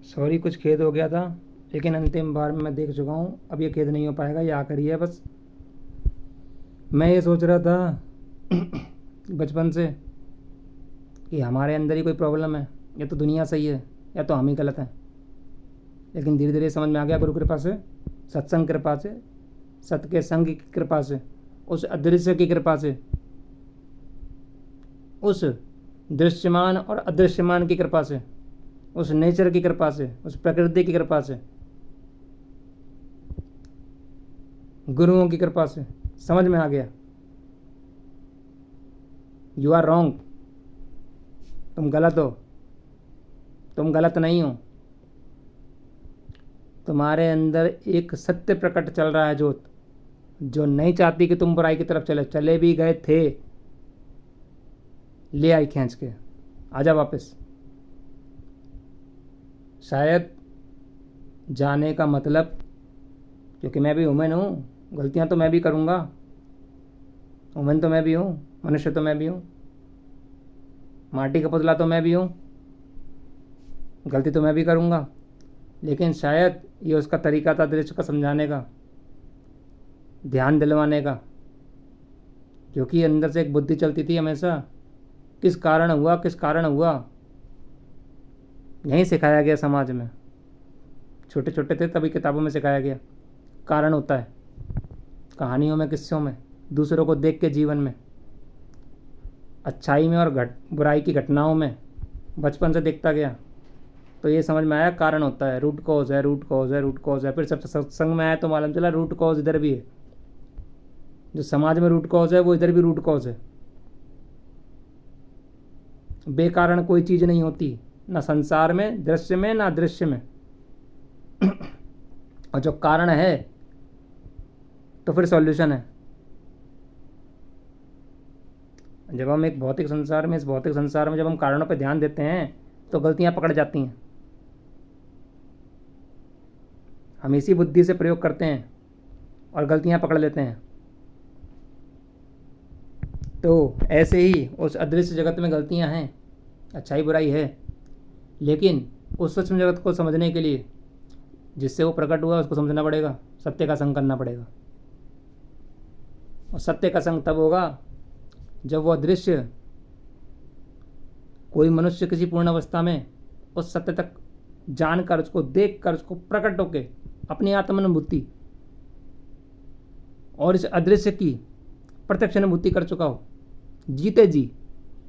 Sorry, कुछ खेद हो गया था, लेकिन अंतिम बार में मैं देख चुका हूँ, अब ये खेद नहीं हो पाएगा, ये आखिरी है बस। मैं ये सोच रहा था बचपन से कि हमारे अंदर ही कोई प्रॉब्लम है, या तो दुनिया सही है या तो हम ही गलत हैं। लेकिन धीरे धीरे समझ में आ गया, गुरु कृपा से, सत्संग कृपा से, सत्य के संग की कृपा से, उस अदृश्य की कृपा से, उस दृश्यमान और अदृश्यमान की कृपा से, उस नेचर की कृपा से, उस प्रकृति की कृपा से, गुरुओं की कृपा से समझ में आ गया, यू आर रॉन्ग, तुम गलत हो, तुम गलत नहीं हो। तुम्हारे अंदर एक सत्य प्रकट चल रहा है, ज्योत, जो नहीं चाहती कि तुम बुराई की तरफ चले, चले भी गए थे, ले आई खींच के, आजा वापस। शायद जाने का मतलब, क्योंकि मैं भी ह्यूमन हूँ, गलतियाँ तो मैं भी करूँगा, ह्यूमन तो मैं भी हूँ, मनुष्य तो मैं भी हूँ, माटी का पुतला तो मैं भी हूँ, गलती तो मैं भी करूँगा। लेकिन शायद ये उसका तरीका था दृश्य का समझाने का, ध्यान दिलवाने का, क्योंकि अंदर से एक बुद्धि चलती थी हमेशा, किस कारण हुआ, किस कारण हुआ। यहीं सिखाया गया समाज में, छोटे छोटे थे तभी किताबों में सिखाया गया, कारण होता है कहानियों में, किस्सों में, दूसरों को देख के जीवन में, अच्छाई में और बुराई की घटनाओं में बचपन से देखता गया, तो ये समझ में आया कारण होता है, रूट कॉज है, रूट कॉज है, रूट कॉज है। फिर जब सत्संग में आया तो मालूम चला रूट कॉज इधर भी है, जो समाज में रूट कॉज है वो इधर भी रूट कॉज है। बेकारण कोई चीज़ नहीं होती, ना संसार में, दृश्य में, ना दृश्य में। और जो कारण है तो फिर सॉल्यूशन है। जब हम एक भौतिक संसार में, इस भौतिक संसार में जब हम कारणों पर ध्यान देते हैं तो गलतियां पकड़ जाती हैं। हम इसी बुद्धि से प्रयोग करते हैं और गलतियां पकड़ लेते हैं। तो ऐसे ही उस अदृश्य जगत में गलतियां हैं, अच्छाई बुराई है, लेकिन उस सूक्ष्म जगत को समझने के लिए जिससे वो प्रकट हुआ उसको समझना पड़ेगा, सत्य का संग करना पड़ेगा। और सत्य का संग तब होगा जब वो अदृश्य कोई मनुष्य किसी पूर्ण अवस्था में उस सत्य तक जानकर, उसको देखकर, उसको प्रकट होके अपनी आत्मानुभूति और इस अदृश्य की प्रत्यक्ष अनुभूति कर चुका हो, जीते जी,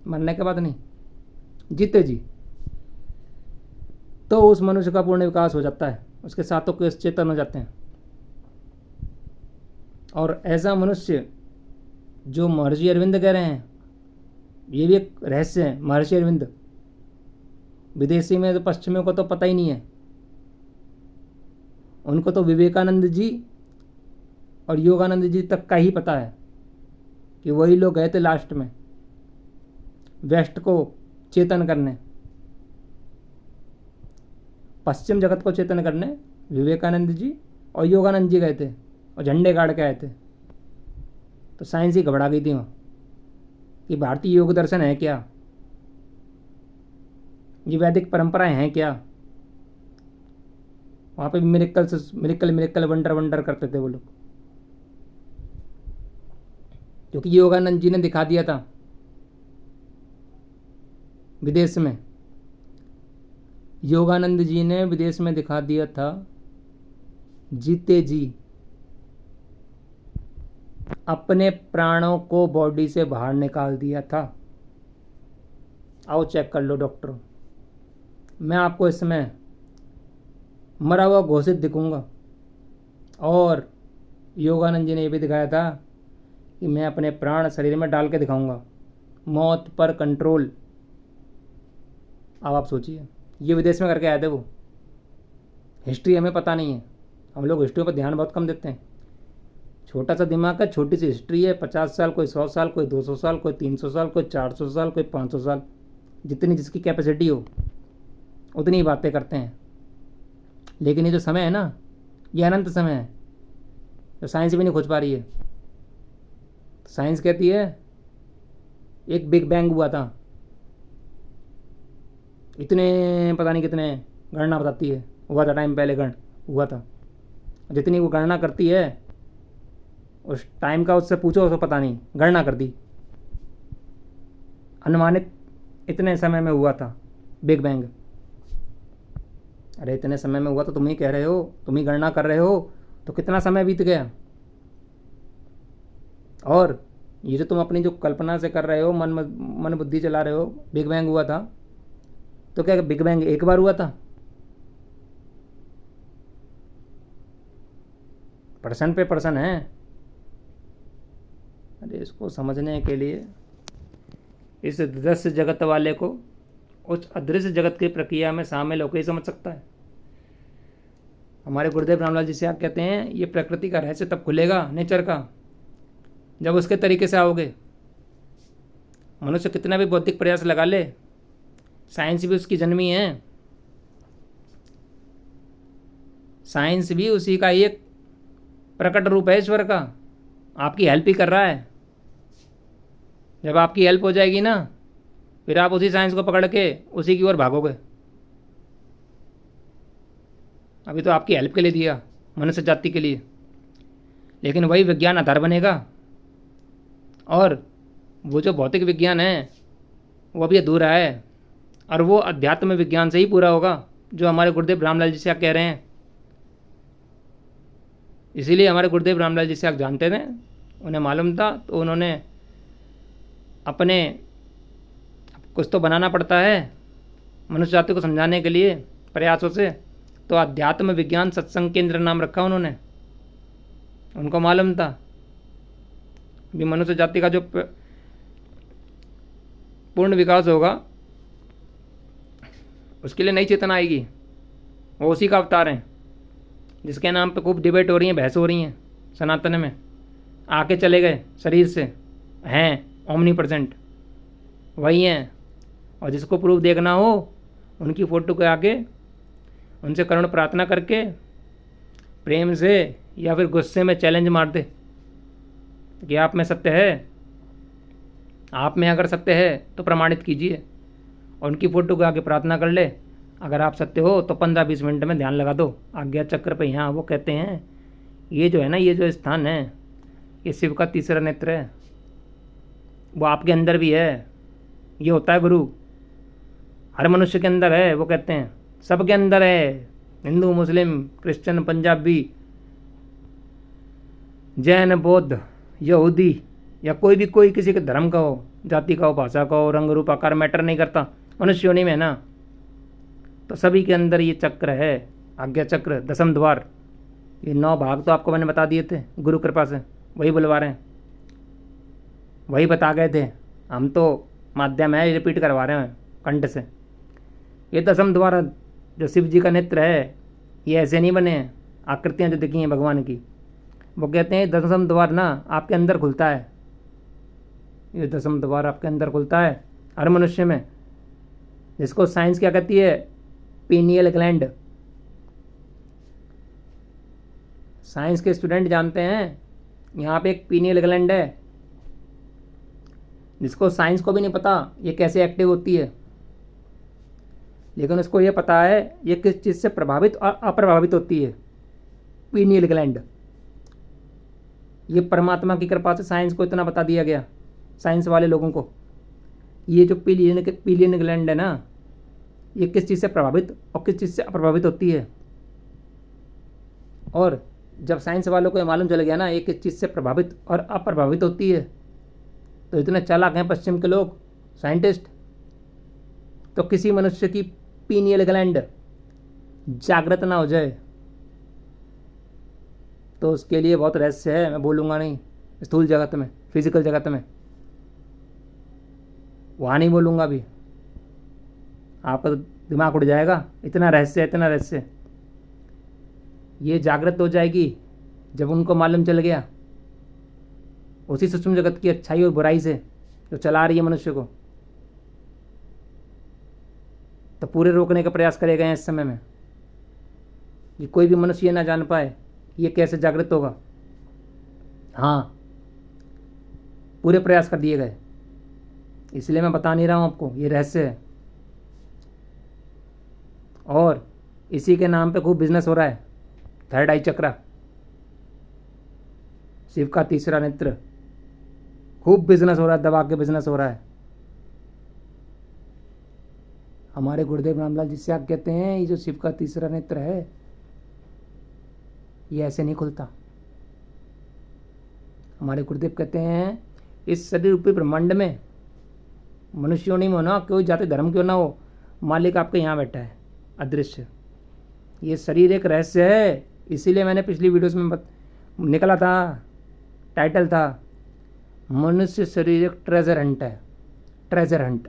मरने के बाद नहीं, जीते जी, तो उस मनुष्य का पूर्ण विकास हो जाता है, उसके साथों के चेतन हो जाते हैं। और ऐसा मनुष्य जो महर्षि अरविंद कह रहे हैं, ये भी एक रहस्य है। महर्षि अरविंद, विदेशी में तो, पश्चिमियों को तो पता ही नहीं है, उनको तो विवेकानंद जी और योगानंद जी तक का ही पता है कि वही लोग गए थे लास्ट में वेस्ट को चेतन करने, पश्चिम जगत को चेतन करने विवेकानंद जी और योगानंद जी गए थे और झंडे गाड़ के आए थे। तो साइंस ही घबरा गई थी वहाँ कि भारतीय योग दर्शन है क्या, ये वैदिक परंपराएं हैं क्या। वहाँ पे miracle miracle miracle wonder wonder करते थे वो लोग, क्योंकि योगानंद जी ने दिखा दिया था विदेश में, योगानंद जी ने विदेश में दिखा दिया था, जीते जी अपने प्राणों को बॉडी से बाहर निकाल दिया था। आओ चेक कर लो डॉक्टर, मैं आपको इसमें मरा हुआ घोषित दिखूंगा। और योगानंद जी ने यह भी दिखाया था कि मैं अपने प्राण शरीर में डाल के दिखाऊंगा, मौत पर कंट्रोल। अब आप सोचिए, ये विदेश में करके आए थे वो। हिस्ट्री हमें पता नहीं है, हम लोग हिस्ट्री पर ध्यान बहुत कम देते हैं। छोटा सा दिमाग है, छोटी सी हिस्ट्री है, 50 साल, कोई 100 साल, कोई 200 साल, कोई 300 साल, कोई 400 साल, कोई 500 साल, जितनी जिसकी कैपेसिटी हो उतनी ही बातें करते हैं। लेकिन ये जो समय है ना, ये अनंत समय है, जो साइंस भी नहीं खोज पा रही है। साइंस कहती है एक बिग बैंग हुआ था, इतने पता नहीं कितने गणना बताती है, हुआ था टाइम पहले, गण हुआ था। जितनी वो गणना करती है उस टाइम का उससे पूछो उसको पता नहीं, गणना कर दी, अनुमानित इतने समय में हुआ था बिग बैंग। अरे इतने समय में हुआ तो तुम ही कह रहे हो, तुम ही गणना कर रहे हो, तो कितना समय बीत गया। और ये जो तुम अपनी जो कल्पना से कर रहे हो, मन बुद्धि चला रहे हो, बिग बैंग हुआ था, तो क्या बिग बैंग एक बार हुआ था? पर्सन पे पर्सन है। अरे इसको समझने के लिए इस दृश्य जगत वाले को उस अदृश्य जगत की प्रक्रिया में शामिल होकर ही समझ सकता है। हमारे गुरुदेव रामलाल जी से आप कहते हैं ये प्रकृति का रहस्य तब खुलेगा, नेचर का, जब उसके तरीके से आओगे। मनुष्य कितना भी बौद्धिक प्रयास लगा ले, साइंस भी उसकी जन्मी है, साइंस भी उसी का एक प्रकट रूप है ईश्वर का, आपकी हेल्प ही कर रहा है। जब आपकी हेल्प हो जाएगी ना, फिर आप उसी साइंस को पकड़ के उसी की ओर भागोगे। अभी तो आपकी हेल्प के लिए दिया, मनुष्य जाति के लिए, लेकिन वही विज्ञान आधार बनेगा। और वो जो भौतिक विज्ञान है वो अभी अधूरा है, और वो अध्यात्म विज्ञान से ही पूरा होगा, जो हमारे गुरुदेव रामलाल जी से आप कह रहे हैं। इसीलिए हमारे गुरुदेव रामलाल जी से आप जानते थे, उन्हें मालूम था, तो उन्होंने अपने कुछ तो बनाना पड़ता है मनुष्य जाति को समझाने के लिए प्रयासों से, तो अध्यात्म विज्ञान सत्संग केंद्र नाम रखा उन्होंने। उनको मालूम था भी मनुष्य जाति का जो पूर्ण विकास होगा उसके लिए नई चेतना आएगी, वो उसी का अवतार है, जिसके नाम पे खूब डिबेट हो रही है, बहस हो रही है सनातन में। आके चले गए शरीर से, हैं ओमनीप्रेजेंट, वही हैं। और जिसको प्रूफ देखना हो उनकी फ़ोटो के आगे उनसे करुण प्रार्थना करके प्रेम से या फिर गुस्से में चैलेंज मार दे कि आप में सत्य है, आप में अगर सत्य है तो प्रमाणित कीजिए। और उनकी फ़ोटो के आगे प्रार्थना कर ले, अगर आप सत्य हो तो 15-20 मिनट में ध्यान लगा दो आज्ञा चक्र पे। यहाँ वो कहते हैं ये जो है ना, ये जो स्थान है, ये शिव का तीसरा नेत्र है, वो आपके अंदर भी है। ये होता है गुरु, हर मनुष्य के अंदर है, वो कहते हैं सबके अंदर है, हिंदू मुस्लिम क्रिश्चियन पंजाबी जैन बौद्ध यहूदी या कोई भी, कोई किसी के धर्म का हो, जाति का हो, भाषा का हो, रंग रूप आकार मैटर नहीं करता, मनुष्य योनि में है ना, तो सभी के अंदर ये चक्र है, आज्ञा चक्र, दसम द्वार। ये 9 भाग तो आपको मैंने बता दिए थे गुरु कृपा से, वही बुलवा रहे हैं, वही बता गए थे, हम तो माध्यम है रिपीट करवा रहे हैं कंठ से। ये दसम द्वार जो शिव जी का नेत्र है, ये ऐसे नहीं बने हैं, आकृतियाँ जो दिखी हैं भगवान की, वो कहते हैं दसम द्वार ना आपके अंदर खुलता है। ये दसम द्वार आपके अंदर खुलता है हर मनुष्य में, जिसको साइंस क्या कहती है, पीनियल ग्लैंड। साइंस के स्टूडेंट जानते हैं यहाँ पे एक पीनियल ग्लैंड है, जिसको साइंस को भी नहीं पता ये कैसे एक्टिव होती है, लेकिन उसको ये पता है ये किस चीज़ से प्रभावित और अप्रभावित होती है। पीनियल ग्लैंड, ये परमात्मा की कृपा से साइंस को इतना बता दिया गया, साइंस वाले लोगों को। ये जो पीनियल ग्लैंड है ना, ये किस चीज़ से प्रभावित और किस चीज़ से अप्रभावित होती है। और जब साइंस वालों को ये मालूम चल गया ना ये किस चीज़ से प्रभावित और अप्रभावित होती है, तो इतने चालाक हैं पश्चिम के लोग, साइंटिस्ट, तो किसी मनुष्य की पीनियल ग्लैंड जागृत ना हो जाए तो उसके लिए बहुत रहस्य है, मैं बोलूँगा नहीं, स्थूल जगत में, फिजिकल जगत में, वहाँ नहीं बोलूँगा अभी, आपका दिमाग उड़ जाएगा, इतना रहस्य है, इतना रहस्य। ये जागृत हो जाएगी जब उनको मालूम चल गया उसी सूक्ष्म जगत की अच्छाई और बुराई से जो चला रही है मनुष्य को, तो पूरे रोकने का प्रयास करे गए इस समय में कि कोई भी मनुष्य ये ना जान पाए ये कैसे जागृत होगा। हाँ, पूरे प्रयास कर दिए गए, इसलिए मैं बता नहीं रहा हूँ आपको, ये रहस्य है। और इसी के नाम पे खूब बिजनेस हो रहा है। थर्ड आई चक्रा, शिव का तीसरा नेत्र, खूब बिजनेस हो रहा है, दबा के बिजनेस हो रहा है। हमारे गुरुदेव रामलाल जी से आप कहते हैं ये जो शिव का तीसरा नेत्र है ये ऐसे नहीं खुलता। हमारे गुरुदेव कहते हैं इस शरीर रूपी ब्रह्मांड में मनुष्यों नहीं होना, कोई जाति धर्म क्यों ना हो, मालिक आपके यहाँ बैठा है अदृश्य। ये शरीर एक रहस्य है, इसीलिए मैंने पिछली वीडियोस में निकला था, टाइटल था मनुष्य शरीर एक ट्रेजर हंट है, ट्रेजर हंट।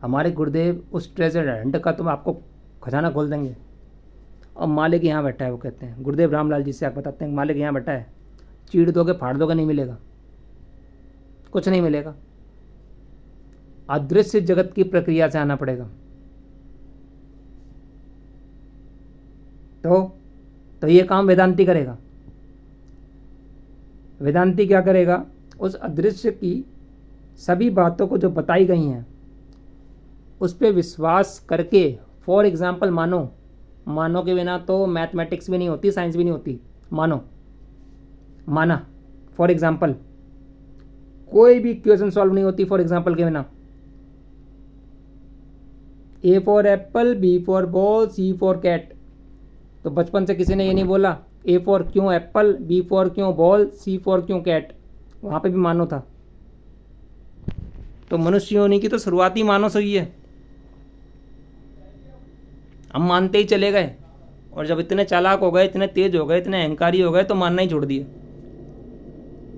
हमारे गुरुदेव उस ट्रेजर हंट का तुम आपको खजाना खोल देंगे। और मालिक यहाँ बैठा है, वो कहते हैं गुरुदेव रामलाल जी से आप बताते हैं मालिक यहाँ बैठा है, चीड़ दोगे फाड़ दोगे नहीं मिलेगा, कुछ नहीं मिलेगा। अदृश्य जगत की प्रक्रिया से आना पड़ेगा। तो ये काम वेदांती करेगा। वेदांती क्या करेगा, उस अदृश्य की सभी बातों को जो बताई गई हैं उस पर विश्वास करके, फॉर एग्जाम्पल मानो के बिना तो मैथमेटिक्स भी नहीं होती, साइंस भी नहीं होती। माना फॉर एग्जाम्पल, कोई भी क्वेश्चन सॉल्व नहीं होती फॉर एग्जाम्पल के बिना। A for apple, B for ball, C for cat. तो बचपन से किसी ने ये नहीं बोला ए फॉर क्यों एप्पल, बी फॉर क्यों बॉल, सी फॉर क्यों कैट, वहाँ पे भी मानो था। तो मनुष्य होने की तो शुरुआती मानो सही है, हम मानते ही चले गए, और जब इतने चालाक हो गए, इतने तेज हो गए, इतने अहंकारी हो गए तो मानना ही छोड़ दिए।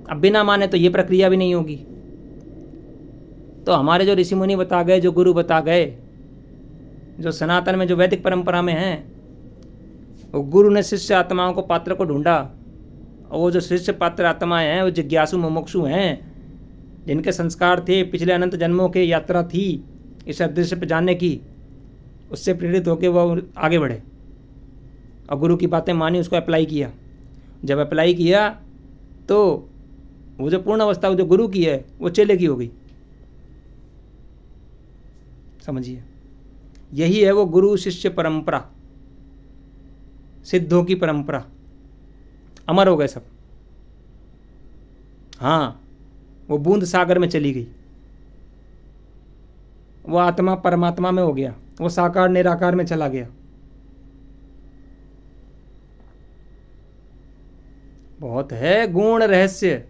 अब बिना माने तो ये प्रक्रिया भी नहीं होगी। तो हमारे जो ऋषि मुनि बता गए, जो गुरु बता गए, जो सनातन में जो वैदिक परंपरा में हैं, वो गुरु ने शिष्य आत्माओं को, पात्र को ढूंढा, और वो जो शिष्य पात्र आत्माएं हैं वो जिज्ञासु मुमुक्षु हैं, जिनके संस्कार थे पिछले अनंत जन्मों की यात्रा थी इस अदृश्य पे जानने की, उससे प्रेरित होकर वो आगे बढ़े और गुरु की बातें मानी, उसको अप्लाई किया। जब अप्लाई किया तो वो जो पूर्ण अवस्था जो गुरु की है वो चेले की हो गई। समझिए, यही है वो गुरु शिष्य परंपरा, सिद्धों की परंपरा। अमर हो गए सब। हाँ, वो बूंद सागर में चली गई, वो आत्मा परमात्मा में हो गया, वो साकार निराकार में चला गया। बहुत है गुण रहस्य।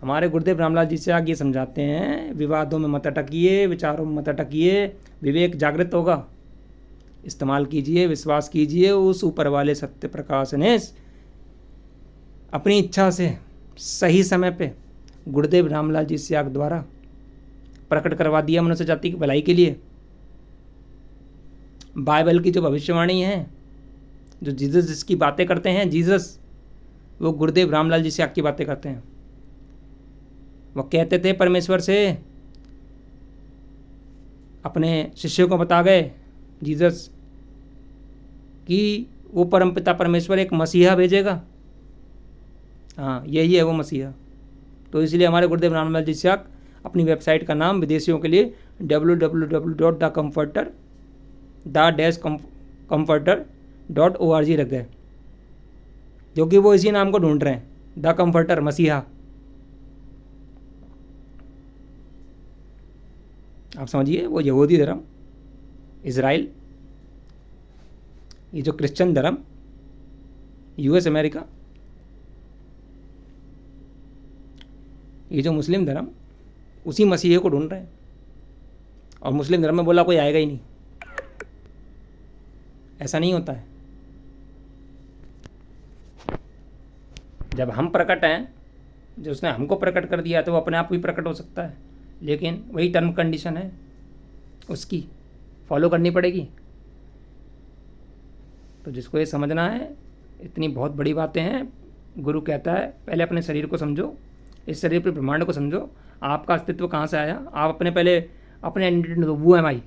हमारे गुरुदेव रामलाल जी से आगे समझाते हैं, विवादों में मत अटकिए, विचारों में मत अटकिए, विवेक जागृत होगा, इस्तेमाल कीजिए, विश्वास कीजिए। उस ऊपर वाले सत्य प्रकाश ने अपनी इच्छा से सही समय पे गुरुदेव रामलाल जी सियाग द्वारा प्रकट करवा दिया मनुष्य जाति की भलाई के लिए। बाइबल की जो भविष्यवाणी है, जो जीसस जिसकी बातें करते हैं, जीसस वो गुरुदेव रामलाल जी सियाग की बातें करते हैं। वो कहते थे परमेश्वर से, अपने शिष्यों को बता गए जीसस कि वो परमपिता परमेश्वर एक मसीहा भेजेगा। हाँ, यही है वो मसीहा। तो इसलिए हमारे गुरुदेव रामलाल जी सियाग अपनी वेबसाइट का नाम विदेशियों के लिए www.thecomforter.org रख गए, क्योंकि वो इसी नाम को ढूंढ रहे हैं, द कम्फर्टर, मसीहा। आप समझिए, वो यहूदी धर्म, इजराइल, ये जो क्रिश्चियन धर्म, यूएस अमेरिका, ये जो मुस्लिम धर्म, उसी मसीहे को ढूंढ रहे हैं। और मुस्लिम धर्म में बोला कोई आएगा ही नहीं, ऐसा नहीं होता है। जब हम प्रकट हैं, जो उसने हमको प्रकट कर दिया तो वो अपने आप भी प्रकट हो सकता है, लेकिन वही टर्म कंडीशन है, उसकी फॉलो करनी पड़ेगी। तो जिसको ये समझना है, इतनी बहुत बड़ी बातें हैं। गुरु कहता है पहले अपने शरीर को समझो, इस शरीर पर ब्रह्मांड को समझो, आपका अस्तित्व कहाँ से आया। आप पहले अपने आइडेंटिटी दो, वो है भाई,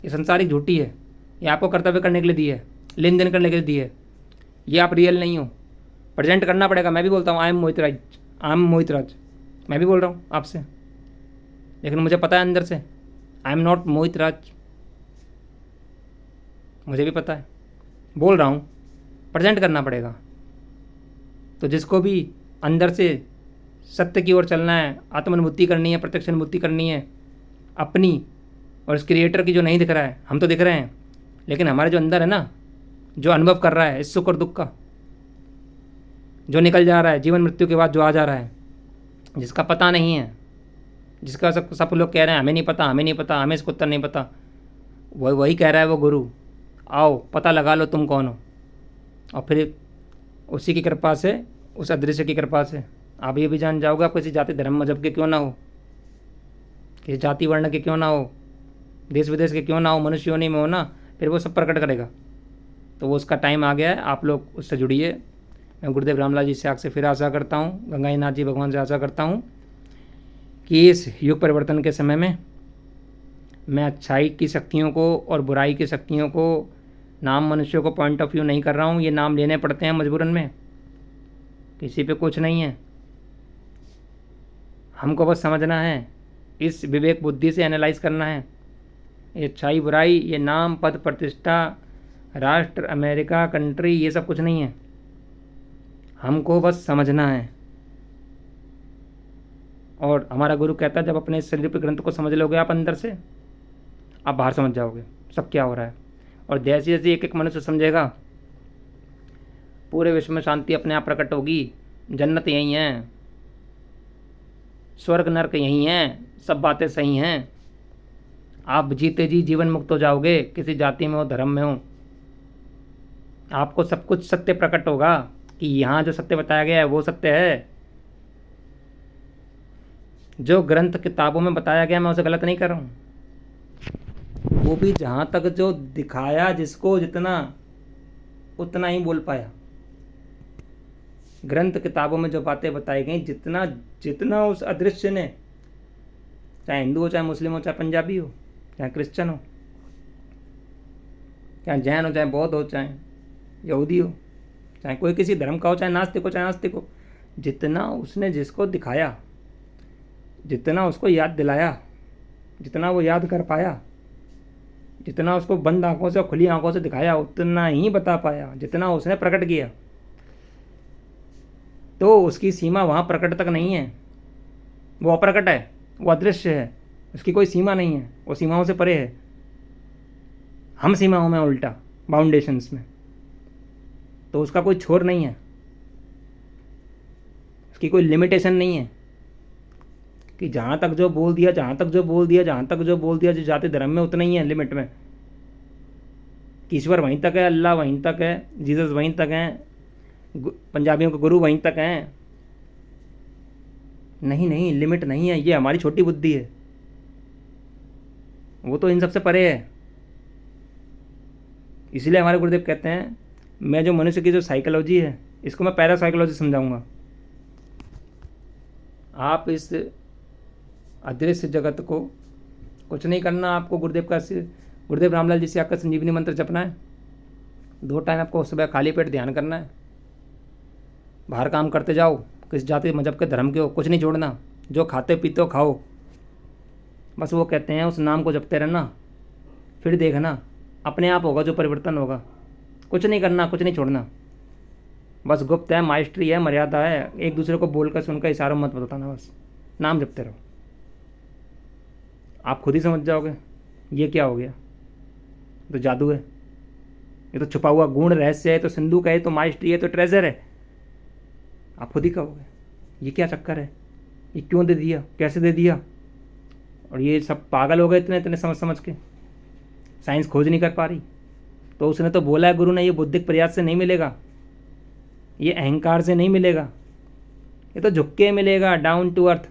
ये संसारिक झूठी है, ये आपको कर्तव्य करने के लिए दी है, लेन देन करने के लिए दी है, ये आप रियल नहीं हो, प्रेजेंट करना पड़ेगा। मैं भी बोलता हूँ आई एम मोहित राज, मैं भी बोल रहा हूँ आपसे, लेकिन मुझे पता है अंदर से आई एम नॉट मोहित राज। मुझे भी पता है, बोल रहा हूँ, प्रेजेंट करना पड़ेगा। तो जिसको भी अंदर से सत्य की ओर चलना है, आत्मानुभूति करनी है, प्रत्यक्ष अनुभूति करनी है अपनी और इस क्रिएटर की जो नहीं दिख रहा है, हम तो दिख रहे हैं लेकिन हमारे जो अंदर है ना, जो अनुभव कर रहा है इस सुख और दुख का, जो निकल जा रहा है जीवन मृत्यु के बाद, जो आ जा रहा है, जिसका पता नहीं है, जिसका सब लोग कह रहे हैं हमें नहीं पता, हमें नहीं पता, हमें इसका उत्तर नहीं पता, वही कह रहा है वो गुरु, आओ पता लगा लो तुम कौन हो। और फिर उसी की कृपा से, उस अदृश्य की कृपा से आप ये भी जान जाओगे, आप किसी जाति धर्म मजहब के क्यों ना हो, किसी जाति वर्ण के क्यों ना हो, देश विदेश के क्यों ना हो, मनुष्य योनि में हो ना, फिर वो सब प्रकट करेगा। तो वो उसका टाइम आ गया है, आप लोग उससे जुड़िए। मैं गुरुदेव रामलाल जी से आपसे फिर आशा करता हूँ, गंगाईनाथ जी भगवान से आशा करता हूँ कि इस युग परिवर्तन के समय में मैं अच्छाई की शक्तियों को और बुराई की शक्तियों को, नाम मनुष्यों को पॉइंट ऑफ व्यू नहीं कर रहा हूँ। ये नाम लेने पड़ते हैं मजबूरन में, किसी पे कुछ नहीं है, हमको बस समझना है, इस विवेक बुद्धि से एनालाइज करना है। ये अच्छाई बुराई, ये नाम पद प्रतिष्ठा, राष्ट्र, अमेरिका, कंट्री, ये सब कुछ नहीं है, हमको बस समझना है। और हमारा गुरु कहता है जब अपने शरीर पे ग्रंथ को समझ लोगे आप अंदर से, आप बाहर समझ जाओगे सब क्या हो रहा है। और जैसे जैसे एक एक मनुष्य समझेगा, पूरे विश्व में शांति अपने आप प्रकट होगी। जन्नत यही है, स्वर्ग नरक यही है, सब बातें सही हैं। आप जीते जी जीवन मुक्त हो जाओगे, किसी जाति में हो, धर्म में हो, आपको सब कुछ सत्य प्रकट होगा कि यहाँ जो सत्य बताया गया है वो सत्य है। जो ग्रंथ किताबों में बताया गया मैं उसे गलत नहीं कर रहा हूँ, वो भी जहाँ तक जो दिखाया जिसको जितना, उतना ही बोल पाया। ग्रंथ किताबों में जो बातें बताई गई, जितना जितना उस अदृश्य ने, चाहे हिंदू हो, चाहे मुस्लिम हो, चाहे पंजाबी हो, चाहे क्रिश्चियन हो, चाहे जैन हो, चाहे बौद्ध हो, चाहे यहूदी हो, चाहे कोई किसी धर्म का हो, चाहे नास्तिक हो, चाहे आस्तिक हो, जितना उसने जिसको दिखाया, जितना उसको याद दिलाया, जितना वो याद कर पाया, जितना उसको बंद आंखों से और खुली आंखों से दिखाया, उतना ही बता पाया जितना उसने प्रकट किया। तो उसकी सीमा वहाँ प्रकट तक नहीं है, वो अप्रकट है, वो अदृश्य है, उसकी कोई सीमा नहीं है, वो सीमाओं से परे है। हम सीमाओं में उल्टा, बाउंडेशंस में, तो उसका कोई छोर नहीं है, उसकी कोई लिमिटेशन नहीं है कि जहाँ तक जो बोल दिया, जहाँ तक जो बोल दिया, जहाँ तक जो बोल दिया, जो जाति धर्म में उतना ही है लिमिट में, कि ईश्वर वहीं तक है, अल्लाह वहीं तक है, जीसस वहीं तक है, पंजाबियों के गुरु वहीं तक हैं। नहीं नहीं, लिमिट नहीं है, ये हमारी छोटी बुद्धि है, वो तो इन सबसे परे है। इसलिए हमारे गुरुदेव कहते हैं, मैं जो मनुष्य की जो साइकोलॉजी है इसको मैं पैरासाइकोलॉजी समझाऊंगा। आप इस अदृश्य जगत को कुछ नहीं करना, आपको गुरुदेव रामलाल जी से आकर संजीवनी मंत्र जपना है। 2 टाइम आपको सुबह खाली पेट ध्यान करना है। बाहर काम करते जाओ, किस जाति मजहब के धर्म के हो, कुछ नहीं छोड़ना, जो खाते पीते हो खाओ, बस वो कहते हैं उस नाम को जपते रहना, फिर देखना अपने आप होगा जो परिवर्तन होगा। कुछ नहीं करना, कुछ नहीं छोड़ना, बस गुप्त है, माइस्ट्री है, मर्यादा है, एक दूसरे को बोलकर सुनकर इशारों मत बताना, बस नाम जपते रहो, आप खुद ही समझ जाओगे ये क्या हो गया। तो जादू है, ये तो छुपा हुआ गुण रहस्य है, तो सिंधु का है, तो माइस्ट्री है, तो ट्रेजर है, आप खुद ही कहोगे ये क्या चक्कर है, ये क्यों दे दिया, कैसे दे दिया। और ये सब पागल हो गए इतने इतने समझ समझ के, साइंस खोज नहीं कर पा रही। तो उसने तो बोला है गुरु ने, ये बुद्धिक प्रयास से नहीं मिलेगा, ये अहंकार से नहीं मिलेगा, ये तो झुक के मिलेगा, डाउन टू अर्थ।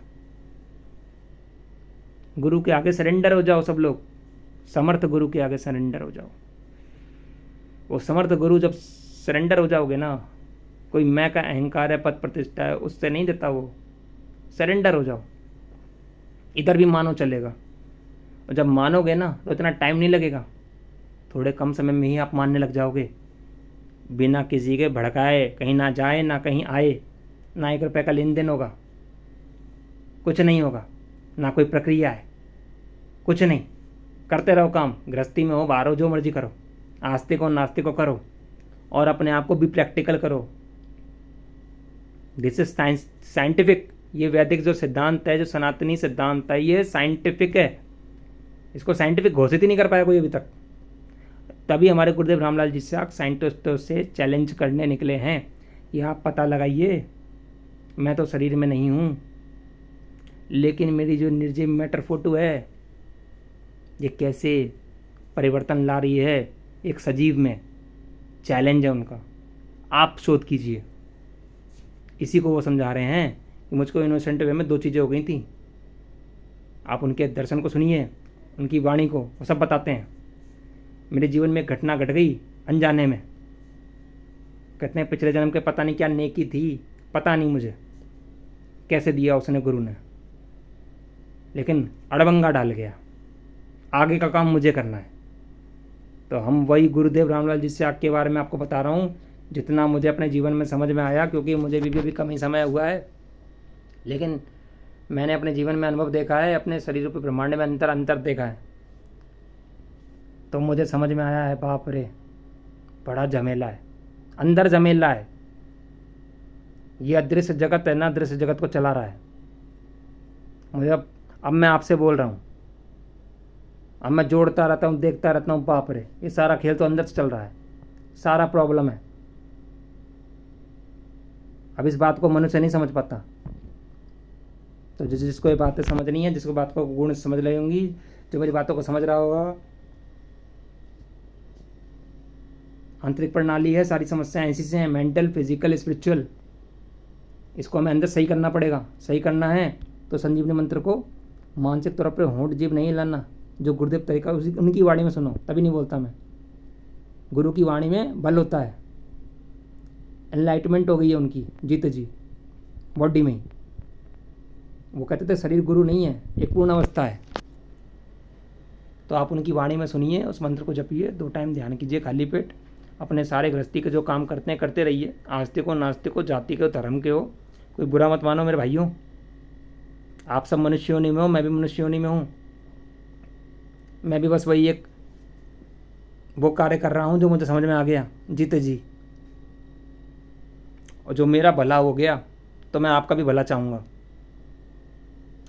गुरु के आगे सरेंडर हो जाओ सब लोग, समर्थ गुरु के आगे सरेंडर हो जाओ। वो समर्थ गुरु जब सरेंडर हो जाओगे ना, कोई मैं का अहंकार है, पद प्रतिष्ठा है, उससे नहीं देता वो, सरेंडर हो जाओ, इधर भी मानो चलेगा। और जब मानोगे ना तो इतना टाइम नहीं लगेगा, थोड़े कम समय में ही आप मानने लग जाओगे, बिना किसी के भड़काए, कहीं ना जाए ना कहीं आए, ना 1 रुपये का लेन देन होगा, कुछ नहीं होगा, ना कोई प्रक्रिया है, कुछ नहीं, करते रहो काम, गृहस्थी में हो, बाहर हो, जो मर्जी करो, आस्तिक और नास्तिक को करो और अपने आप को भी प्रैक्टिकल करो। This is scientific. ये वैदिक जो सिद्धांत है, जो सनातनी सिद्धांत है, ये साइंटिफिक है। इसको साइंटिफिक घोषित ही नहीं कर पाया कोई अभी तक। तभी हमारे गुरुदेव रामलाल जी शाक साइंटिस्टों से चैलेंज करने निकले हैं कि आप पता लगाइए, मैं तो शरीर में नहीं हूँ, लेकिन मेरी जो निर्जीव मैटर फोटो है ये कैसे परिवर्तन ला रही है एक सजीव में। चैलेंज है उनका, आप शोध कीजिए। इसी को वो समझा रहे हैं कि मुझको इनोसेंट वे में 2 चीज़ें हो गई थी। आप उनके दर्शन को सुनिए, उनकी वाणी को, वो सब बताते हैं। मेरे जीवन में एक घटना घट गई अनजाने में। कहते हैं पिछले जन्म के पता नहीं क्या नेकी थी, पता नहीं मुझे कैसे दिया उसने गुरु ने, लेकिन अड़बंगा डाल गया। आगे का काम मुझे करना है। तो हम वही गुरुदेव रामलाल जी शाक के बारे में आपको बता रहा हूँ जितना मुझे अपने जीवन में समझ में आया, क्योंकि मुझे भी कम ही समय हुआ है, लेकिन मैंने अपने जीवन में अनुभव देखा है, अपने शरीर रूपी ब्रह्मांड में अंतर देखा है। तो मुझे समझ में आया है, बाप रे बड़ा झमेला है, अंदर झमेला है। ये अदृश्य जगत है ना, दृश्य जगत को चला रहा है। मुझे अब मैं आपसे बोल रहा हूँ, अब मैं जोड़ता रहता हूँ, देखता रहता हूँ, बाप रे ये सारा खेल तो अंदर से चल रहा है, सारा प्रॉब्लम है। अब इस बात को मनुष्य नहीं समझ पाता। तो जिसको ये बातें समझनी है, जिसको बात को गुण समझ रही होंगी, जो मेरी बातों को समझ रहा होगा, आंतरिक प्रणाली है, सारी समस्याएं इसी से हैं, मेंटल, फिजिकल, स्पिरिचुअल। इसको हमें अंदर सही करना पड़ेगा। सही करना है तो संजीवनी मंत्र को मानसिक तौर पर होंठ जीभ नहीं हिलाना, जो गुरुदेव तरीका उसी उनकी वाणी में सुनो, तभी नहीं बोलता मैं। गुरु की वाणी में बल होता है, एनलाइटमेंट हो गई है उनकी, जीत जी बॉडी में। वो कहते थे शरीर गुरु नहीं है, एक पूर्ण अवस्था है। तो आप उनकी वाणी में सुनिए, उस मंत्र को जपिए, 2 टाइम ध्यान कीजिए खाली पेट। अपने सारे गृहस्थी के जो काम करते हैं करते रहिए। आस्तिक हो, नास्तिक हो, जाति के हो, धर्म के हो, कोई बुरा मत मानो मेरे भाइयों। आप सब मनुष्य योनि में हो, मैं भी मनुष्य योनि में हूँ। मैं भी बस वही एक वो कार्य कर रहा हूँ जो मुझे समझ में आ गया, जीते जी। और जो मेरा भला हो गया तो मैं आपका भी भला चाहूँगा।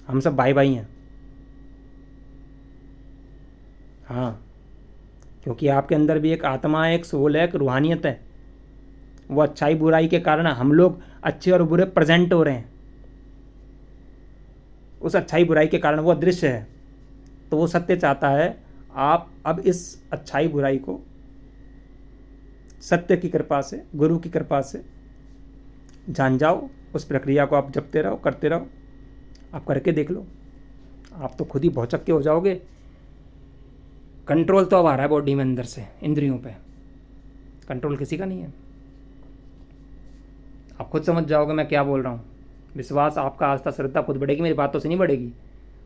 हम सब भाई भाई हैं। हाँ, क्योंकि आपके अंदर भी एक आत्मा है, एक सोल है, एक रूहानियत है। वो अच्छाई बुराई के कारण हम लोग अच्छे और बुरे प्रेजेंट हो रहे हैं। उस अच्छाई बुराई के कारण वो अदृश्य है। तो वो सत्य चाहता है आप अब इस अच्छाई बुराई को सत्य की कृपा से, गुरु की कृपा से जान जाओ। उस प्रक्रिया को आप जपते रहो, करते रहो। आप करके देख लो, आप तो खुद ही भौचक्के हो जाओगे। कंट्रोल तो अब आ रहा है बॉडी में अंदर से, इंद्रियों पे। कंट्रोल किसी का नहीं है। आप खुद समझ जाओगे मैं क्या बोल रहा हूँ। विश्वास, आपका आस्था, श्रद्धा खुद बढ़ेगी, मेरी बातों से नहीं बढ़ेगी।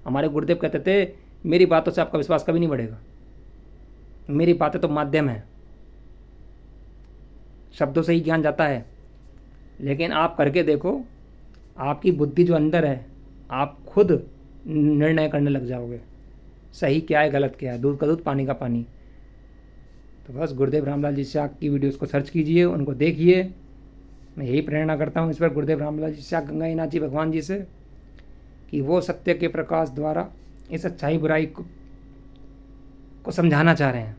हमारे गुरुदेव कहते थे मेरी बातों से आपका विश्वास कभी नहीं बढ़ेगा। मेरी बातें तो माध्यम है, शब्दों से ही ज्ञान जाता है। लेकिन आप करके देखो, आपकी बुद्धि जो अंदर है, आप खुद निर्णय करने लग जाओगे, सही क्या है, गलत क्या है, दूध का दूध, पानी का पानी। तो बस गुरुदेव रामलाल जी शाक की वीडियोस को सर्च कीजिए, उनको देखिए। मैं यही प्रेरणा करता हूँ इस पर गुरुदेव रामलाल जी शाक गंगाईनाथ जी भगवान जी से, कि वो सत्य के प्रकाश द्वारा इस अच्छाई बुराई को समझाना चाह रहे हैं।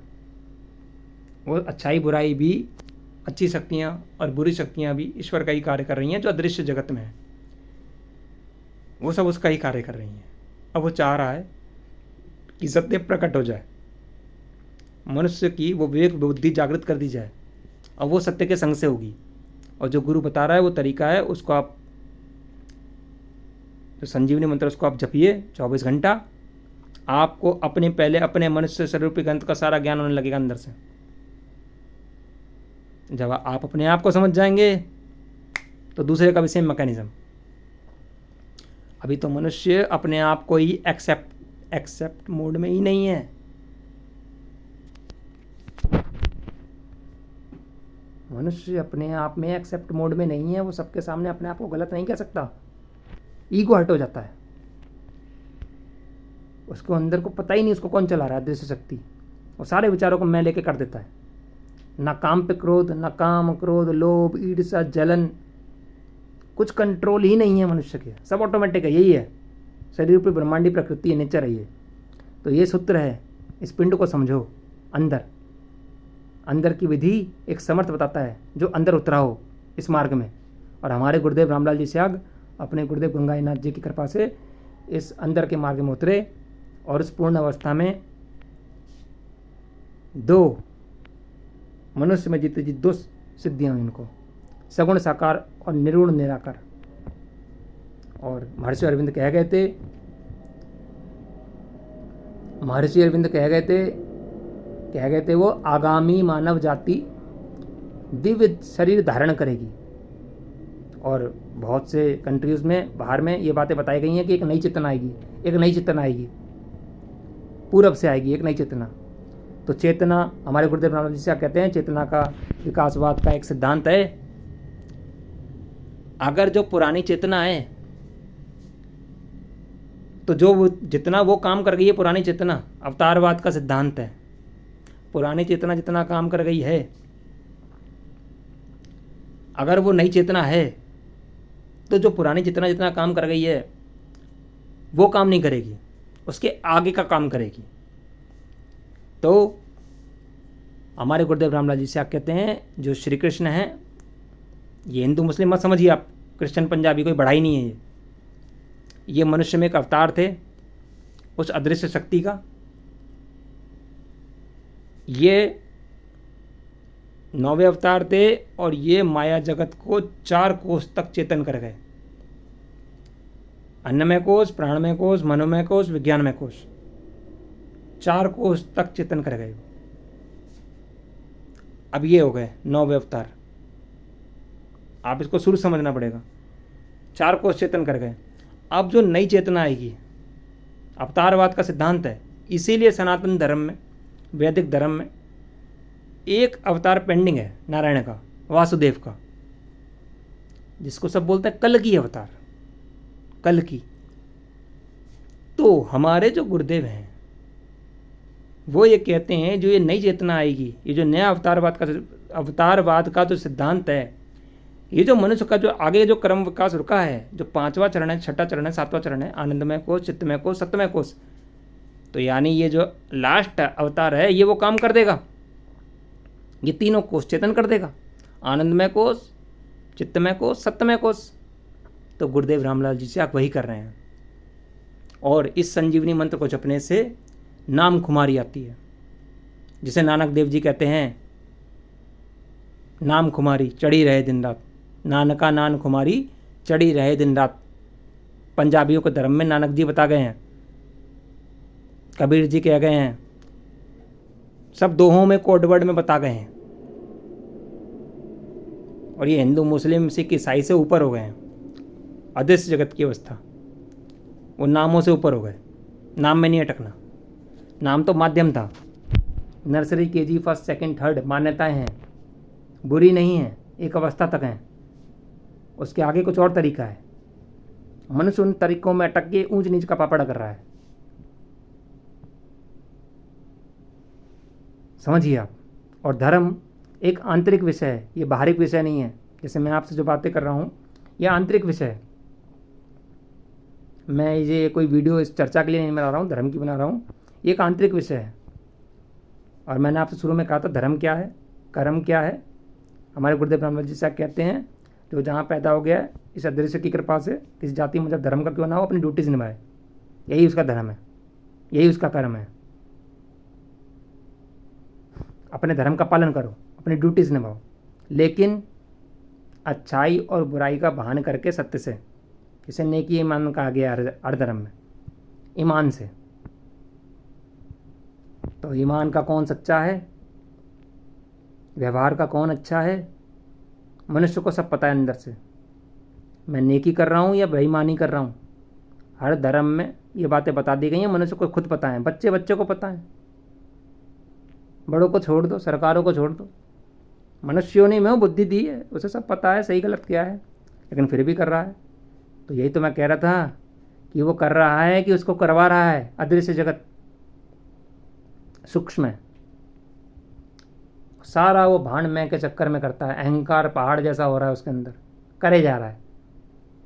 वो अच्छाई बुराई भी, अच्छी शक्तियाँ और बुरी शक्तियाँ भी ईश्वर का ही कार्य कर रही हैं, जो अदृश्य जगत में है। वो सब उसका ही कार्य कर रही हैं। अब वो चाह रहा है कि सत्य प्रकट हो जाए, मनुष्य की वो विवेक बुद्धि जागृत कर दी जाए, और वो सत्य के संग से होगी। और जो गुरु बता रहा है वो तरीका है, उसको आप, जो संजीवनी मंत्र, उसको आप जपिए 24 घंटा। आपको अपने पहले अपने मनुष्य स्वरूपी ग्रंथ का सारा ज्ञान होने लगेगा अंदर से। जब आप अपने आप को समझ जाएंगे तो दूसरे का भी सेम मैकेनिज्म। अभी तो मनुष्य अपने आप को ही एक्सेप्ट मोड में ही नहीं है। मनुष्य अपने आप में एक्सेप्ट मोड में नहीं है। वो सबके सामने अपने आप को गलत नहीं कह सकता। ईगो हर्ट हो जाता है। उसको अंदर को पता ही नहीं उसको कौन चला रहा है, दृश्य शक्ति। और सारे विचारों को मैं लेके कर देता है। ना काम पे क्रोध, ना काम क्रोध लोभ ईर्ष्या जलन, कुछ कंट्रोल ही नहीं है मनुष्य के, सब ऑटोमेटिक है। यही है शरीर पर ब्रह्मांडी प्रकृति है, नेचर है ये। तो ये सूत्र है, इस पिंड को समझो। अंदर अंदर की विधि एक समर्थ बताता है जो अंदर उतरा हो इस मार्ग में। और हमारे गुरुदेव रामलाल जी स्याग अपने गुरुदेव गंगाईनाथ जी की कृपा से इस अंदर के मार्ग में उतरे और इस पूर्ण अवस्था में दो मनुष्य में जीते जी 2 सिद्धियां इनको, सगुण साकार और निर्गुण निराकार। और महर्षि अरविंद कह गए थे वो आगामी मानव जाति दिव्य शरीर धारण करेगी। और बहुत से कंट्रीज में बाहर में ये बातें बताई गई हैं कि एक नई चेतना आएगी, पूरब से आएगी एक नई चेतना। तो चेतना, हमारे गुरुदेव रामलाल जी क्या कहते हैं, चेतना का विकासवाद का एक सिद्धांत है, अगर जो पुरानी चेतना है तो जो जितना वो काम कर गई है पुरानी चेतना, अवतारवाद का सिद्धांत है, पुरानी चेतना जितना काम कर गई है, अगर वो नई चेतना है तो जो पुरानी चेतना जितना काम कर गई है वो काम नहीं करेगी, उसके आगे का काम करेगी। तो हमारे गुरुदेव रामलाल जी से कहते हैं जो श्री कृष्ण हैं, ये हिंदू मुस्लिम मत समझिए आप, क्रिश्चियन पंजाबी कोई बढ़ाई नहीं है, ये मनुष्य में एक अवतार थे उस अदृश्य शक्ति का। ये 9वें अवतार थे और ये माया जगत को 4 कोष तक चेतन कर गए, अन्नमय कोष, प्राणमय कोष, मनोमय कोष, विज्ञानमय कोष, 4 कोष तक चेतन कर गए। अब ये हो गए 9वें अवतार, आप इसको शुरू समझना पड़ेगा, 4 कोष चेतन कर गए। अब जो नई चेतना आएगी, अवतारवाद का सिद्धांत है, इसीलिए सनातन धर्म में, वैदिक धर्म में एक अवतार पेंडिंग है नारायण का, वासुदेव का, जिसको सब बोलते हैं कल की अवतार, कल की। तो हमारे जो गुरुदेव हैं वो ये कहते हैं जो ये नई चेतना आएगी, ये जो नया अवतारवाद का जो सिद्धांत है, ये जो मनुष्य का जो आगे जो क्रम विकास रुका है, जो 5वां चरण है, 6ठा चरण है, 7वां चरण है, आनंदमय कोष, चित्तमय कोष, सत्यमय कोष, तो यानी ये जो लास्ट अवतार है ये वो काम कर देगा, ये तीनों कोष चेतन कर देगा, आनंदमय कोष, चित्तमय कोष, सत्यमय कोष। तो गुरुदेव रामलाल जी से आप वही कर रहे हैं। और इस संजीवनी मंत्र को जपने से नाम खुमारी आती है, जिसे नानक देव जी कहते हैं नाम खुमारी चढ़ी रहे दिन रात, नानका नान खुमारी चढ़ी रहे दिन रात। पंजाबियों के धर्म में नानक जी बता गए हैं, कबीर जी कह गए हैं, सब दोहों में कोड वर्ड में बता गए हैं। और ये हिंदू मुस्लिम सिख ईसाई से ऊपर हो गए हैं, अदृश्य जगत की अवस्था, वो नामों से ऊपर हो गए, नाम में नहीं अटकना। नाम तो माध्यम था, nursery KG first second third मान्यताएं हैं, बुरी नहीं है, एक अवस्था तक हैं, उसके आगे कुछ और तरीका है। मनुष्य उन तरीकों में अटक के ऊंच नीच का पापड़ कर रहा है, समझिए आप। और धर्म एक आंतरिक विषय है, ये बाहरिक विषय नहीं है। जैसे मैं आपसे जो बातें कर रहा हूँ ये आंतरिक विषय है, मैं ये कोई वीडियो इस चर्चा के लिए नहीं बना रहा हूँ, धर्म की बना रहा हूँ, ये एक आंतरिक विषय है। और मैंने आपसे शुरू में कहा था धर्म क्या है, कर्म क्या है। हमारे गुरुदेव रामलाल जी साहब कहते हैं जो जहाँ पैदा हो गया है इस अदृश्य की कृपा से, किसी जाति मजहब धर्म का क्यों ना हो, अपनी ड्यूटीज निभाए, यही उसका धर्म है, यही उसका कर्म है। अपने धर्म का पालन करो, अपनी ड्यूटीज निभाओ, लेकिन अच्छाई और बुराई का भान करके सत्य से, इसे नेकी ईमान कहा गया हर धर्म में, ईमान से। तो ईमान का कौन सच्चा है, व्यवहार का कौन अच्छा है, मनुष्य को सब पता है अंदर से, मैं नेकी कर रहा हूँ या बेईमानी कर रहा हूँ। हर धर्म में ये बातें बता दी गई हैं, मनुष्य को खुद पता है, बच्चे को पता है। बड़ों को छोड़ दो, सरकारों को छोड़ दो, मनुष्यों ने में बुद्धि दी है, उसे सब पता है सही गलत क्या है, लेकिन फिर भी कर रहा है। तो यही तो मैं कह रहा था कि वो कर रहा है कि उसको करवा रहा है। अदृश्य जगत सूक्ष्म है सारा वो भांड मैं के चक्कर में करता है, अहंकार पहाड़ जैसा हो रहा है उसके अंदर, करे जा रहा है,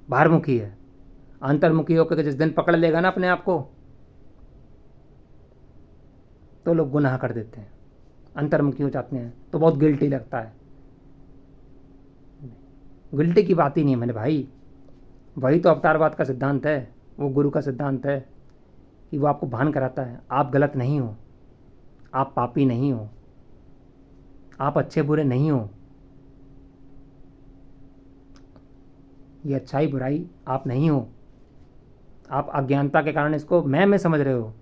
बाहरमुखी है। अंतर्मुखी होकर जिस दिन पकड़ लेगा ना अपने आप को, तो लोग गुनाह कर देते हैं। अंतर्मुखी हो जाते हैं तो बहुत गिल्टी लगता है। गिल्टी की बात ही नहीं है मेरे भाई, वही तो अवतारवाद का सिद्धांत है, वो गुरु का सिद्धांत है कि वो आपको भान कराता है आप गलत नहीं हो, आप पापी नहीं हो, आप अच्छे बुरे नहीं हो, ये अच्छाई बुराई आप नहीं हो, आप अज्ञानता के कारण इसको मैं समझ रहे हो।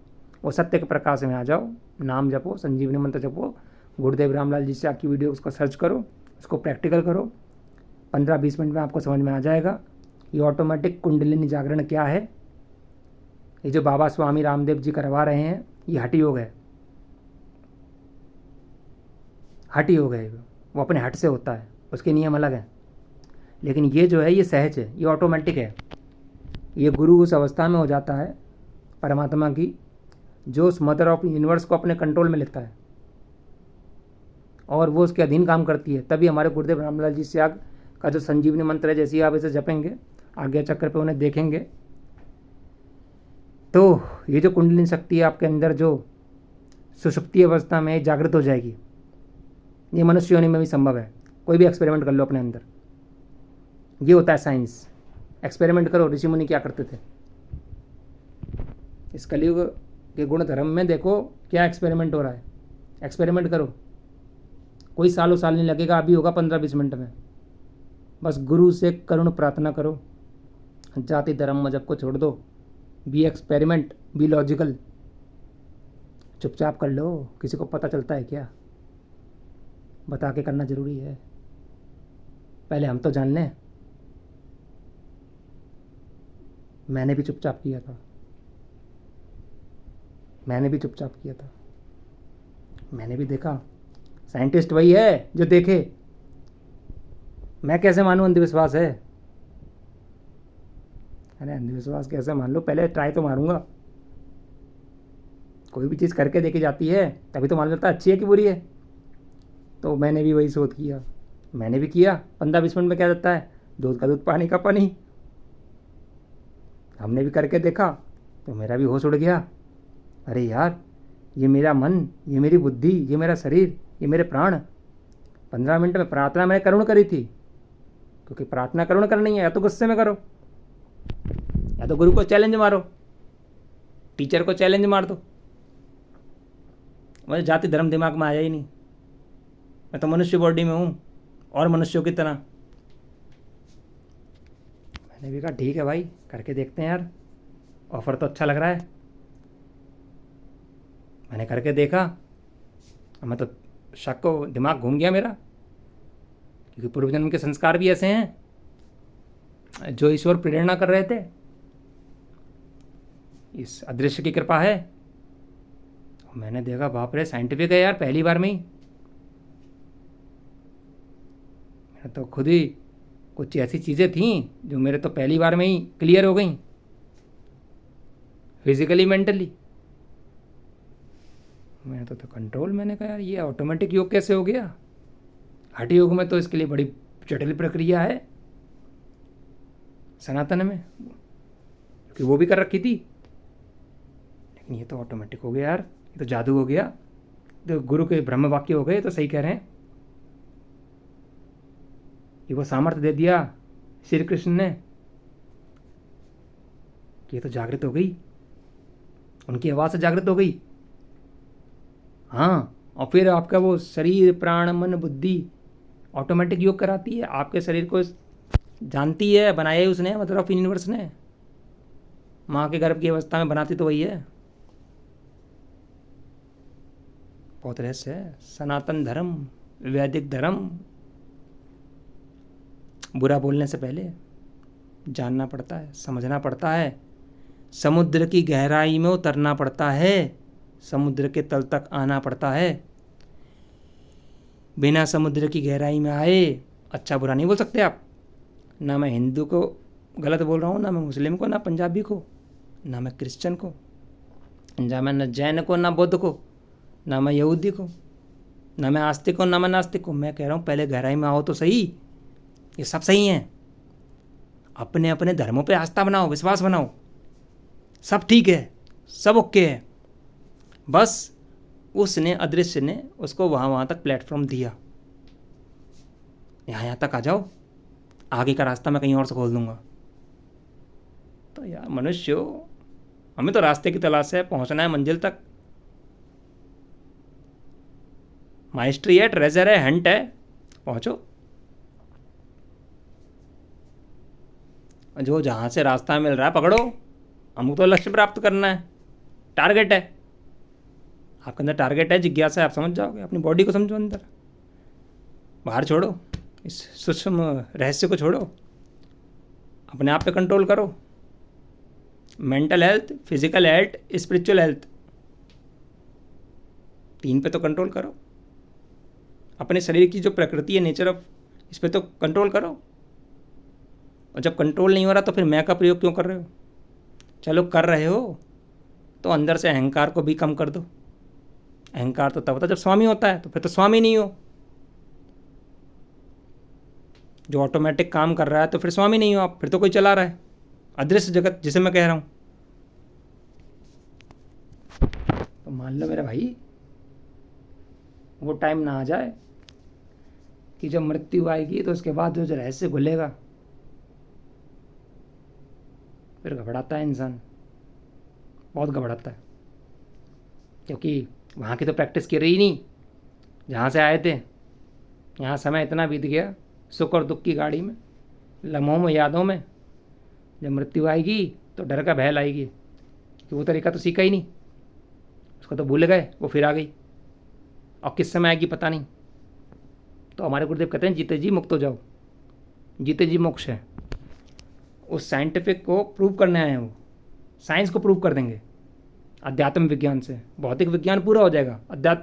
वो सत्य के प्रकाश में आ जाओ, नाम जपो, संजीवनी मंत्र जपो, गुरुदेव रामलाल जी से आपकी वीडियो उसको सर्च करो, उसको प्रैक्टिकल करो, 15-20 मिनट में आपको समझ में आ जाएगा ये ऑटोमेटिक कुंडलिनी जागरण क्या है। ये जो बाबा स्वामी रामदेव जी करवा रहे हैं ये हठ योग है, हठ योग है, वो अपने हट से होता है, उसके नियम अलग हैं। लेकिन ये जो है ये सहज है, ये ऑटोमेटिक है। ये गुरु उस अवस्था में हो जाता है परमात्मा की जो उस मदर ऑफ यूनिवर्स को अपने कंट्रोल में लेता है और वो उसके अधीन काम करती है। तभी हमारे गुरुदेव रामलाल जी त्याग का जो संजीवनी मंत्र है, जैसे ही आप इसे जपेंगे, आज्ञा चक्र पे उन्हें देखेंगे, तो ये जो कुंडलिनी शक्ति है आपके अंदर जो सुषुप्ति अवस्था में जागृत हो जाएगी। ये मनुष्य योनि में भी संभव है, कोई भी एक्सपेरिमेंट कर लो अपने अंदर, ये होता है साइंस। एक्सपेरिमेंट करो, ऋषि मुनि क्या करते थे। इस कलयुग के गुण धर्म में देखो क्या एक्सपेरिमेंट हो रहा है, एक्सपेरिमेंट करो, कोई सालों साल नहीं लगेगा, अभी होगा 15-20 मिनट में। बस गुरु से करुण प्रार्थना करो, जाति धर्म मजहब को छोड़ दो, बी एक्सपेरिमेंट, बी लॉजिकल, चुपचाप कर लो। किसी को पता चलता है क्या? बता के करना जरूरी है, पहले हम तो जान लें। मैंने भी चुपचाप किया था, मैंने भी चुपचाप किया था, मैंने भी देखा। साइंटिस्ट वही है जो देखे, मैं कैसे मानूं अंधविश्वास है? अरे अंधविश्वास कैसे मान लो, पहले ट्राई तो मारूंगा। कोई भी चीज़ करके देखी जाती है तभी तो मालूम चलता है अच्छी है कि बुरी है। तो मैंने भी वही शोध किया, मैंने भी किया। 15-20 मिनट में क्या जाता है, दूध का दूध पानी का पानी। हमने भी करके देखा तो मेरा भी होश उड़ गया। अरे यार, ये मेरा मन, ये मेरी बुद्धि, ये मेरा शरीर, ये मेरे प्राण। 15 मिनट में प्रार्थना मैंने करुण करी थी, क्योंकि प्रार्थना करुण करनी है, या तो गुस्से में करो या तो गुरु को चैलेंज मारो, टीचर को चैलेंज मार दो। मुझे जाति धर्म दिमाग में आया ही नहीं, मैं तो मनुष्य बॉडी में हूँ और मनुष्यों की तरह। मैंने भी कहा ठीक है भाई, करके देखते हैं यार, ऑफर तो अच्छा लग रहा है। मैंने करके देखा, मैं तो शक को दिमाग घूम गया मेरा, क्योंकि पूर्व जन्म के संस्कार भी ऐसे हैं जो ईश्वर प्रेरणा कर रहे थे। इस अदृश्य की कृपा है। मैंने देखा बाप रे, साइंटिफिक है यार, पहली बार में ही। मैं तो खुद ही कुछ ऐसी चीज़ें थीं जो मेरे तो पहली बार में ही क्लियर हो गई, फिजिकली मेंटली। मैं तो कंट्रोल, मैंने कहा यार ये ऑटोमेटिक योग कैसे हो गया। हठ योग में तो इसके लिए बड़ी जटिल प्रक्रिया है सनातन में, क्योंकि वो भी कर रखी थी, लेकिन ये तो ऑटोमेटिक हो गया यार, ये तो जादू हो गया। तो गुरु के ब्रह्म वाक्य हो गए, तो सही कह रहे हैं। ये वो सामर्थ्य दे दिया श्री कृष्ण ने कि ये तो जागृत हो गई, उनकी आवाज़ से जागृत हो गई। हाँ, और फिर आपका वो शरीर प्राण मन बुद्धि ऑटोमेटिक योग कराती है, आपके शरीर को जानती है, बनाया ही उसने, मदर ऑफ यूनिवर्स ने। माँ के गर्भ की अवस्था में बनाती तो वही है। बहुत रहस्य है सनातन धर्म, वैदिक धर्म। बुरा बोलने से पहले जानना पड़ता है, समझना पड़ता है, समुद्र की गहराई में उतरना पड़ता है, समुद्र के तल तक आना पड़ता है। बिना समुद्र की गहराई में आए अच्छा बुरा नहीं बोल सकते आप। ना मैं हिंदू को गलत बोल रहा हूँ, ना मैं मुस्लिम को, ना पंजाबी को, ना मैं क्रिश्चियन को, ना मैं जैन को, ना बौद्ध को, ना मैं यहूदी को। ना मैं आस्तिक हूँ ना मैं नास्तिक हूँ। मैं कह रहा हूँ पहले गहराई में आओ तो सही, ये सब सही हैं। अपने अपने धर्मों पे आस्था बनाओ, विश्वास बनाओ, सब ठीक है, सब ओके है। बस उसने, अदृश्य ने उसको वहाँ तक प्लेटफॉर्म दिया। यहाँ तक आ जाओ, आगे का रास्ता मैं कहीं और से खोल दूंगा। तो यार मनुष्य हो, हमें तो रास्ते की तलाश है, पहुंचना है मंजिल तक। माइस्ट्री है, ट्रेजर है, हंट है, पहुंचो। जो जहाँ से रास्ता मिल रहा है पकड़ो। हमको तो लक्ष्य प्राप्त करना है, टारगेट है। आपके अंदर टारगेट है, जिज्ञासा है, आप समझ जाओगे। अपनी बॉडी को समझो, अंदर बाहर छोड़ो, इस सूक्ष्म रहस्य को छोड़ो, अपने आप पे कंट्रोल करो। Mental health, physical health, spiritual health, 3 पे तो कंट्रोल करो। अपने शरीर की जो प्रकृति है, नेचर ऑफ, इस पे तो कंट्रोल करो। और जब कंट्रोल नहीं हो रहा तो फिर मैं का प्रयोग क्यों कर रहे हो? चलो कर रहे हो तो अंदर से अहंकार को भी कम कर दो। अहंकार तो तब होता है जब स्वामी होता है, तो फिर तो स्वामी नहीं हो। जो ऑटोमेटिक काम कर रहा है तो फिर स्वामी नहीं हो आप, फिर तो कोई चला रहा है। अदृश्य जगत जिसे मैं कह रहा हूं। तो मान लो मेरा भाई, वो टाइम ना आ जाए कि जब मृत्यु आएगी तो उसके बाद जो रहस्य खुलेगा, फिर घबराता है इंसान, बहुत घबराता है। क्योंकि वहाँ की तो प्रैक्टिस की रही नहीं जहाँ से आए थे। यहाँ समय इतना बीत गया सुख और दुख की गाड़ी में, लम्हों में, यादों में। जब मृत्यु आएगी तो डर का भय लाएगी कि वो तरीका तो सीखा ही नहीं, उसको तो भूल गए, वो फिर आ गई। और किस समय आएगी पता नहीं। तो हमारे गुरुदेव कहते हैं जीते जी मुक्त हो जाओ, जीते जी मोक्ष है। उस साइंटिफिक को प्रूव करने आए हैं वो, साइंस को प्रूव कर देंगे। अध्यात्म विज्ञान से भौतिक विज्ञान पूरा हो जाएगा, अध्यात्म